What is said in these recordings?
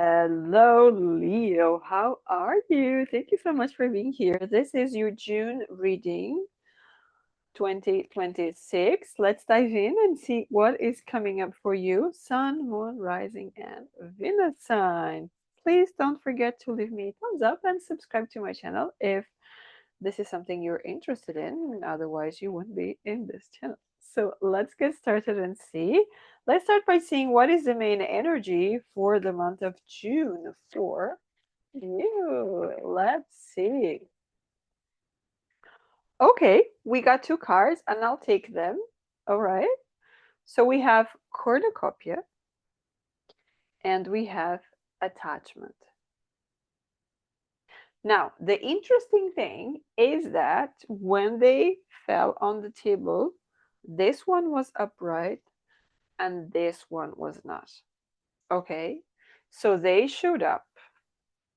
Hello, Leo. How are you? Thank you so much for being here. This is your June reading 2026. Let's dive in and see what is coming up for you. Sun, Moon, Rising, and Venus sign. Please don't forget to leave me a thumbs up and subscribe to my channel if this is something you're interested in. Otherwise, you wouldn't be in this channel. So let's get started and see. Let's start by seeing what is the main energy for the month of June for you. Let's see. Okay, we got two cards and I'll take them. All right. So we have cornucopia and we have attachment. Now, the interesting thing is that when they fell on the table, this one was upright and this one was not. Okay, so they showed up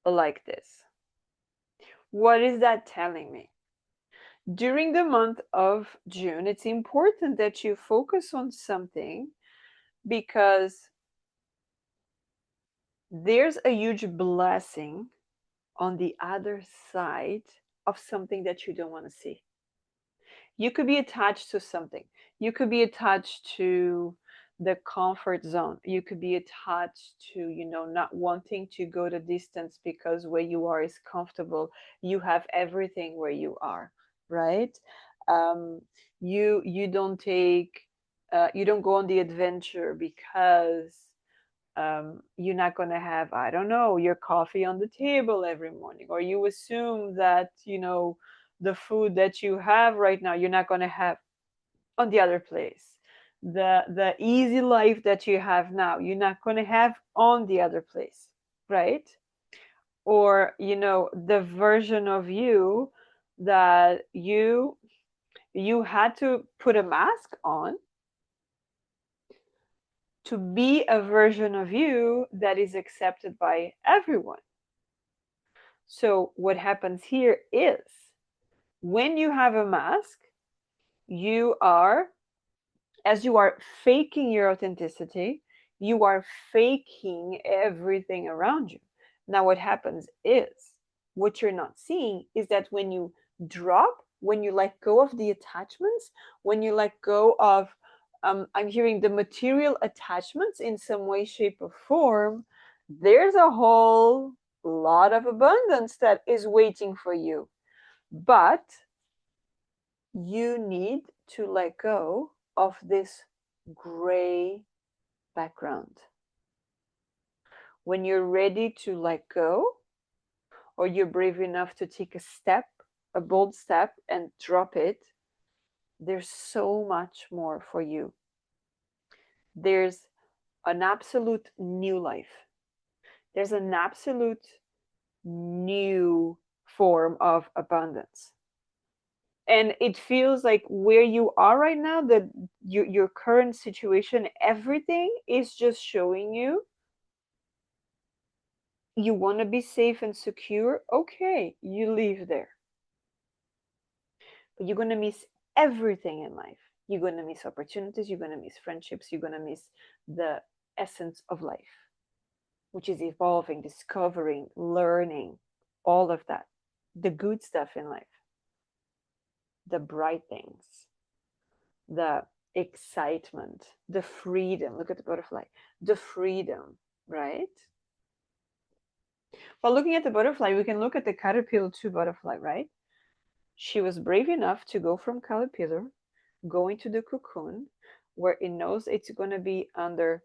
like this. What is that telling me? During the month of June, it's important that you focus on something because there's a huge blessing on the other side of something that you don't want to see. You could be attached to something. You could be attached to the comfort zone. You could be attached to, not wanting to go the distance because where you are is comfortable. You have everything where you are, right? Um, you don't you don't go on the adventure because you're not going to have, I don't know, your coffee on the table every morning, or you assume that, the food that you have right now, you're not going to have on the other place. The easy life that you have now, you're not going to have on the other place, right? Or, the version of you that you had to put a mask on to be a version of you that is accepted by everyone. So, what happens here is when you have a mask, you are, as you are faking your authenticity, you are faking everything around you. Now, what happens is what you're not seeing is that when you drop, when you let go of the attachments, when you let go of, I'm hearing the material attachments in some way, shape, or form, there's a whole lot of abundance that is waiting for you. But you need to let go of this gray background. When you're ready to let go, or you're brave enough to take a step, a bold step, and drop it, there's so much more for you. There's an absolute new life. There's an absolute new form of abundance. And it feels like where you are right now, that your current situation, everything is just showing you want to be safe and secure. Okay, you live there, but you're going to miss everything in life. You're going to miss opportunities, you're going to miss friendships, you're going to miss the essence of life, which is evolving, discovering, learning, all of that, the good stuff in life, the bright things, the excitement, the freedom. Look at the butterfly, the freedom, right? While looking at the butterfly, we can look at the caterpillar to butterfly, right? She was brave enough to go from caterpillar, go into the cocoon, where it knows it's going to be under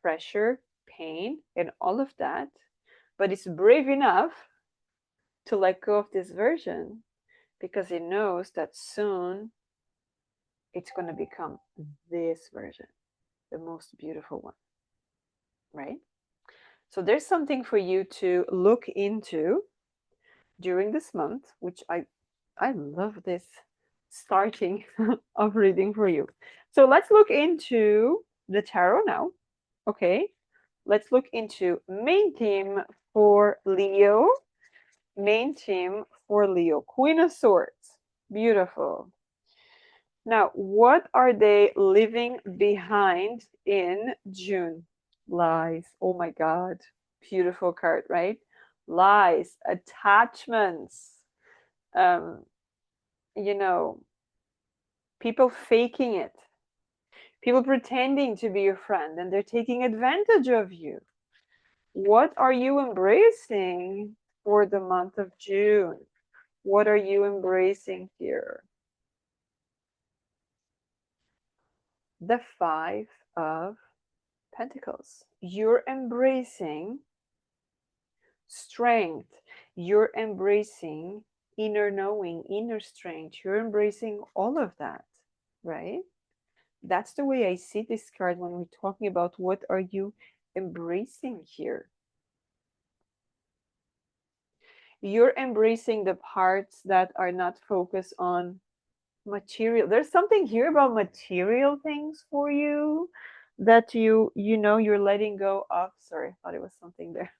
pressure, pain, and all of that. But it's brave enough to let go of this version because it knows that soon it's going to become this version, the most beautiful one, right? So there's something for you to look into during this month, which I love this starting of reading for you. So let's look into the tarot now. Okay, let's look into main theme for Leo. Main theme for Leo, Queen of Swords. Beautiful. Now, what are they leaving behind in June? Lies. Oh my God. Beautiful card, right? Lies, attachments, um, you know, people faking it, people pretending to be your friend and they're taking advantage of you. What are you embracing for the month of June? What are you embracing here? The Five of Pentacles. You're embracing strength. You're embracing inner knowing, inner strength. You're embracing all of that, right? That's the way I see this card when we're talking about what are you embracing here. You're embracing the parts that are not focused on material. There's something here about material things for you that you know you're letting go of. Sorry, I thought it was something there.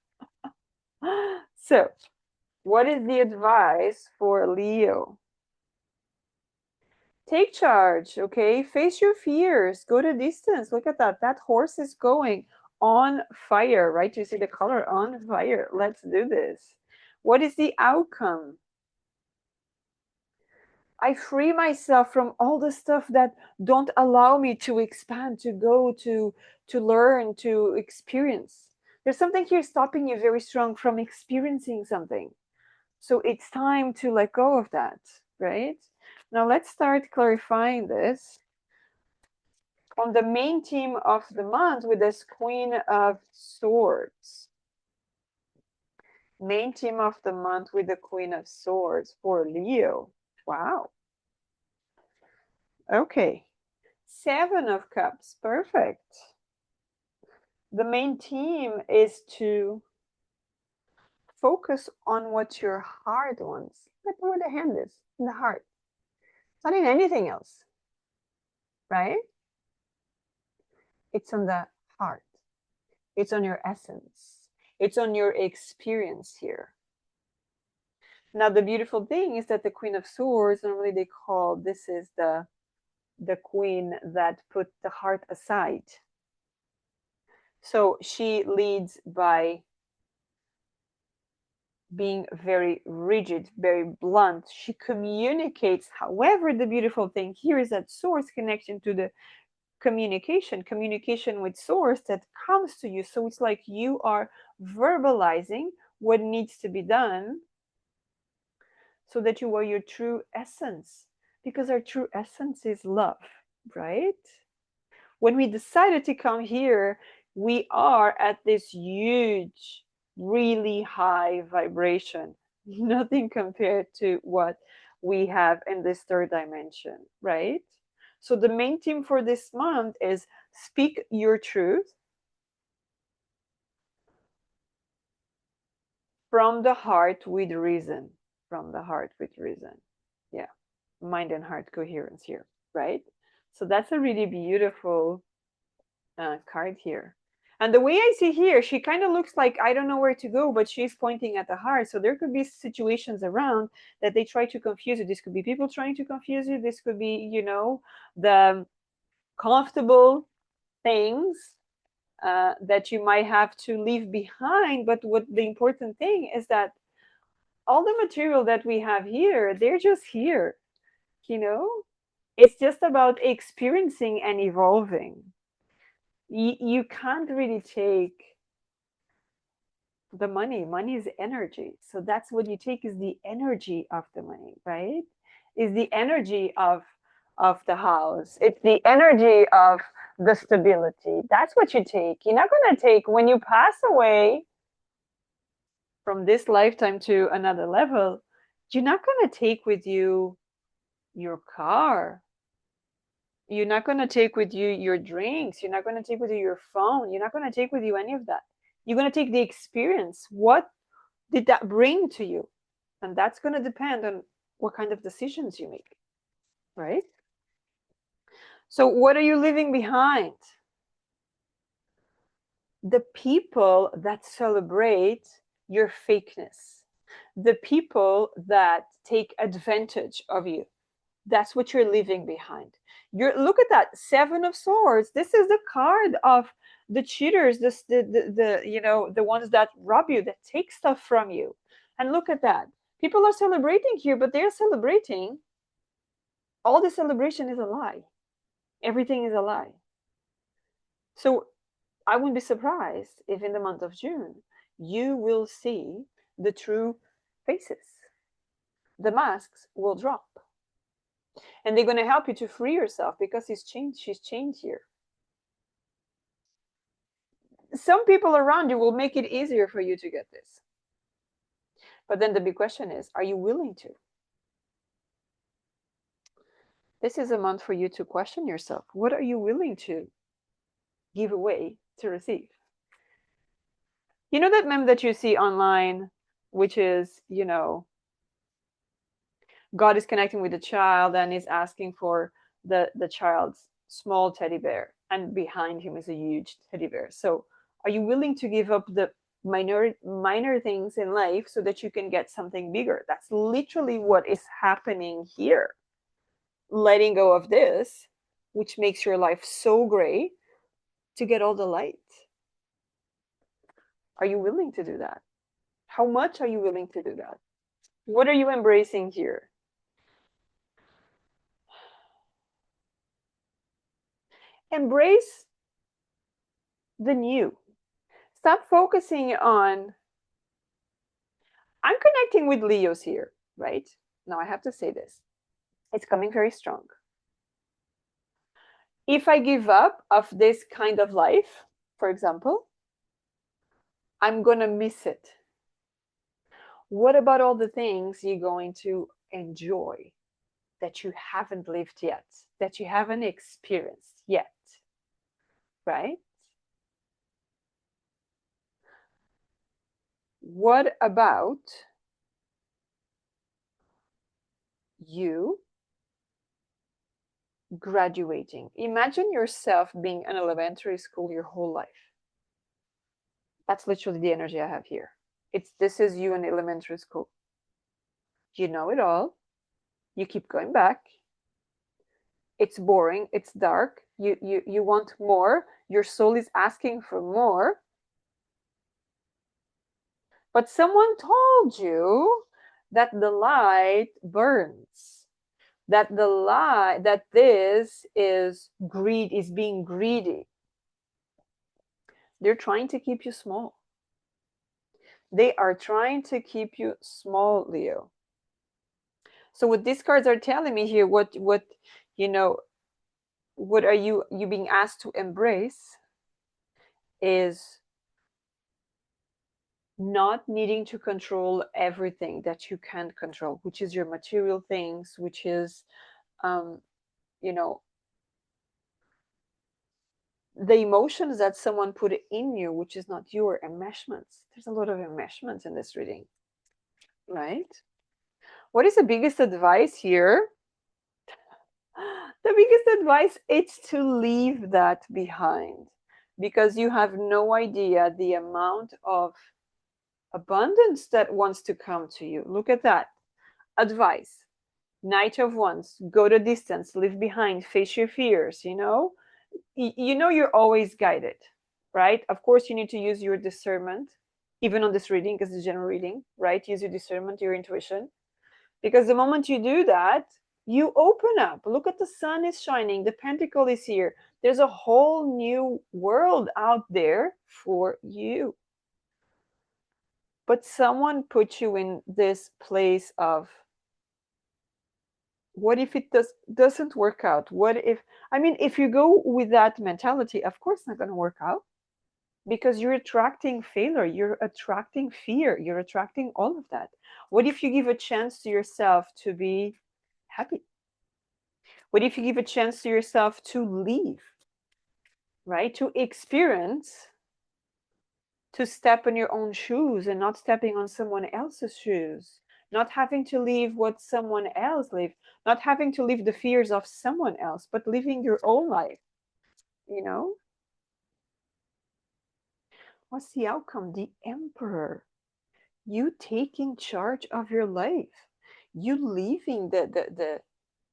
So, what is the advice for Leo? Take charge, okay? Face your fears. Go the distance. Look at that. That horse is going on fire, right? You see the color on fire. Let's do this. What is the outcome? I free myself from all the stuff that don't allow me to expand, to go, to learn, to experience. There's something here stopping you very strong from experiencing something. So it's time to let go of that, right? Now let's start clarifying this on the main theme of the month with this Queen of Swords. Main theme of the month with the Queen of Swords for Leo. Wow. Okay. Seven of Cups. Perfect. The main theme is to focus on what your heart wants. Look at where the hand is, in the heart. It's not in anything else, right? It's on the heart. It's on your essence. It's on your experience here. Now, the beautiful thing is that the Queen of Swords, normally they call this is the queen that put the heart aside. So she leads by being very rigid, very blunt. She communicates. However, the beautiful thing here is that source connection to the communication with source that comes to you. So it's like you are verbalizing what needs to be done so that you are your true essence. Because our true essence is love, right? When we decided to come here, we are at this huge, really high vibration. Nothing compared to what we have in this third dimension, right? So the main theme for this month is speak your truth from the heart with reason. From the heart with reason. Yeah. Mind and heart coherence here, right? So that's a really beautiful card here. And the way I see here, she kind of looks like I don't know where to go, but she's pointing at the heart. So there could be situations around that they try to confuse you. This could be people trying to confuse you. This could be, the comfortable things that you might have to leave behind. But what the important thing is that all the material that we have here, they're just here, you know? It's just about experiencing and evolving. You can't really take the money is energy, so that's what you take is the energy of the money, right? Is the energy of the house, it's the energy of the stability. That's what you take. You're not going to take when you pass away from this lifetime to another level. You're not going to take with you your car. You're not going to take with you your drinks. You're not going to take with you your phone. You're not going to take with you any of that. You're going to take the experience. What did that bring to you? And that's going to depend on what kind of decisions you make, right? So, what are you leaving behind? The people that celebrate your fakeness, the people that take advantage of you. That's what you're leaving behind. Look at that, Seven of Swords. This is the card of the cheaters, the ones that rob you, that take stuff from you. And look at that. People are celebrating here, but they're celebrating. All the celebration is a lie. Everything is a lie. So I wouldn't be surprised if in the month of June you will see the true faces. The masks will drop. And they're going to help you to free yourself because she's changed here. Some people around you will make it easier for you to get this. But then the big question is, are you willing to? This is a month for you to question yourself. What are you willing to give away to receive? You know that meme that you see online, which is, God is connecting with the child and is asking for the child's small teddy bear, and behind him is a huge teddy bear. So are you willing to give up the minor things in life so that you can get something bigger? That's literally what is happening here. Letting go of this, which makes your life so gray, to get all the light. Are you willing to do that? How much are you willing to do that? What are you embracing here? Embrace the new. Stop focusing on, I'm connecting with Leos here, right? Now I have to say this. It's coming very strong. If I give up of this kind of life, for example, I'm going to miss it. What about all the things you're going to enjoy that you haven't lived yet, that you haven't experienced yet, right? What about you graduating? Imagine yourself being in elementary school your whole life. That's literally the energy I have here. This is you in elementary school. You know it all. You keep going back. It's boring. It's dark. You want more. Your soul is asking for more. But someone told you that the light burns. That this is greed, is being greedy. They're trying to keep you small. They are trying to keep you small, Leo. So what these cards are telling me here, what are you being asked to embrace is not needing to control everything that you can't control, which is your material things, which is you know the emotions that someone put in you, which is not your enmeshments. There's a lot of enmeshments in this reading, right? What is the biggest advice here? The biggest advice is to leave that behind, because you have no idea the amount of abundance that wants to come to you. Look at that. Advice. Knight of Wands. Go the distance. Leave behind. Face your fears. You're always guided, right? Of course, you need to use your discernment, even on this reading, because it's a general reading, right? Use your discernment, your intuition. Because the moment you do that, you open up. Look at the sun is shining. The pentacle is here. There's a whole new world out there for you. But someone put you in this place of, what if it doesn't work out? If you go with that mentality, of course it's not going to work out, because you're attracting failure, you're attracting fear, you're attracting all of that. What if you give a chance to yourself to be happy? What if you give a chance to yourself to leave, right? To experience, to step in your own shoes and not stepping on someone else's shoes, not having to leave what someone else lived, not having to live the fears of someone else, but living your own life, you know? What's the outcome? The Emperor. You taking charge of your life. You leaving the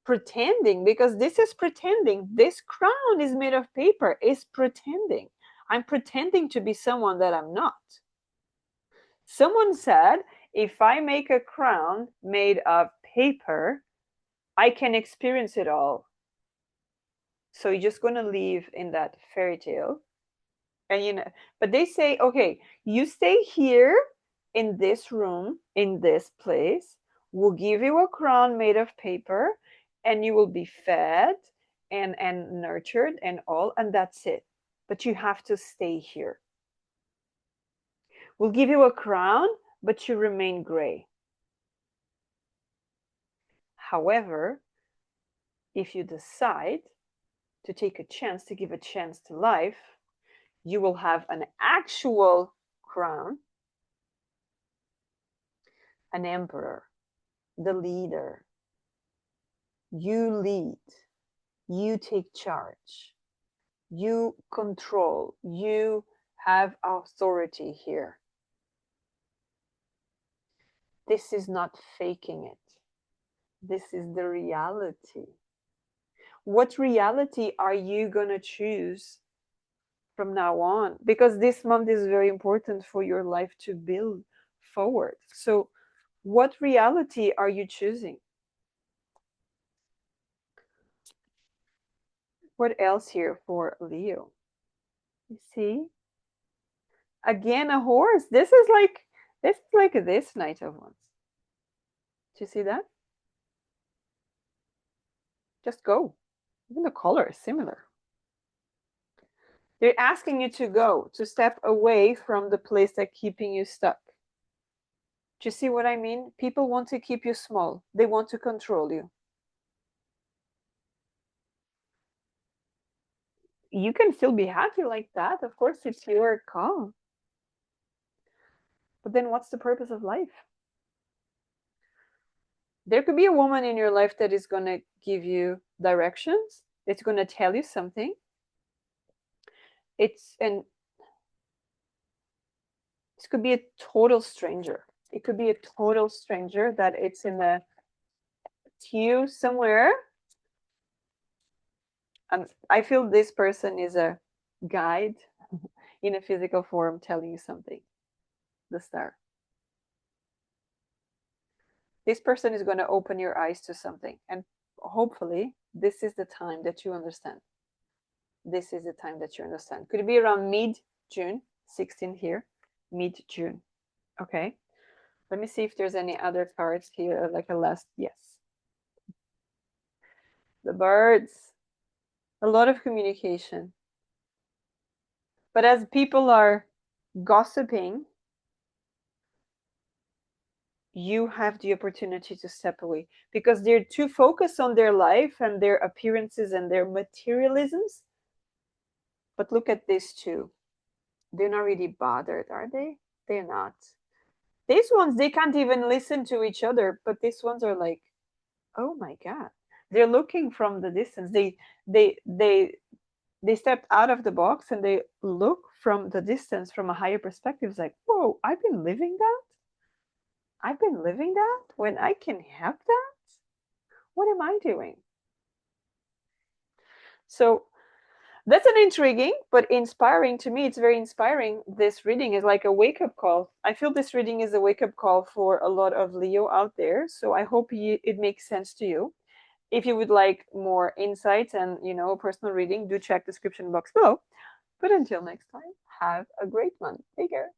pretending, because this is pretending. This crown is made of paper, is pretending. I'm pretending to be someone that I'm not. Someone said, if I make a crown made of paper, I can experience it all. So you're just going to live in that fairy tale. And but they say, okay, you stay here in this room, in this place. We'll give you a crown made of paper, and you will be fed and nurtured and all, and that's it. But you have to stay here. We'll give you a crown, but you remain gray. However, if you decide to take a chance, to give a chance to life, you will have an actual crown, an emperor, the leader. You lead, you take charge, you control, you have authority here. This is not faking it. This is the reality. What reality are you going to choose from now on? Because this month is very important for your life to build forward. So, what reality are you choosing? What else here for Leo? You see? Again, a horse. This is like this Knight of Wands. Do you see that? Just go. Even the color is similar. They're asking you to go, to step away from the place that's keeping you stuck. Do you see what I mean? People want to keep you small. They want to control you. You can still be happy like that. Of course, it's your call. But then what's the purpose of life? There could be a woman in your life that is going to give you directions. It's going to tell you something. And this could be a total stranger. It could be a total stranger that it's in the queue somewhere. And I feel this person is a guide in a physical form telling you something. The star. This person is going to open your eyes to something. And hopefully, this is the time that you understand. This is the time that you understand. Could it be around mid-June, 16 here, mid-June. Okay. Let me see if there's any other cards here, like a last, yes. The birds. A lot of communication. But as people are gossiping, you have the opportunity to step away because they're too focused on their life and their appearances and their materialisms. But look at this too. They're not really bothered, are they? They're not. These ones, they can't even listen to each other, but these ones are like, oh my God. They're looking from the distance. They stepped out of the box and they look from the distance from a higher perspective. It's like, whoa, I've been living that? I've been living that when I can have that? What am I doing? So that's an intriguing but inspiring to me. It's very inspiring. This reading is like a wake up call. I feel this reading is a wake up call for a lot of Leo out there. So I hope it makes sense to you. If you would like more insights and personal reading, do check the description box below. But until next time, have a great one. Take care.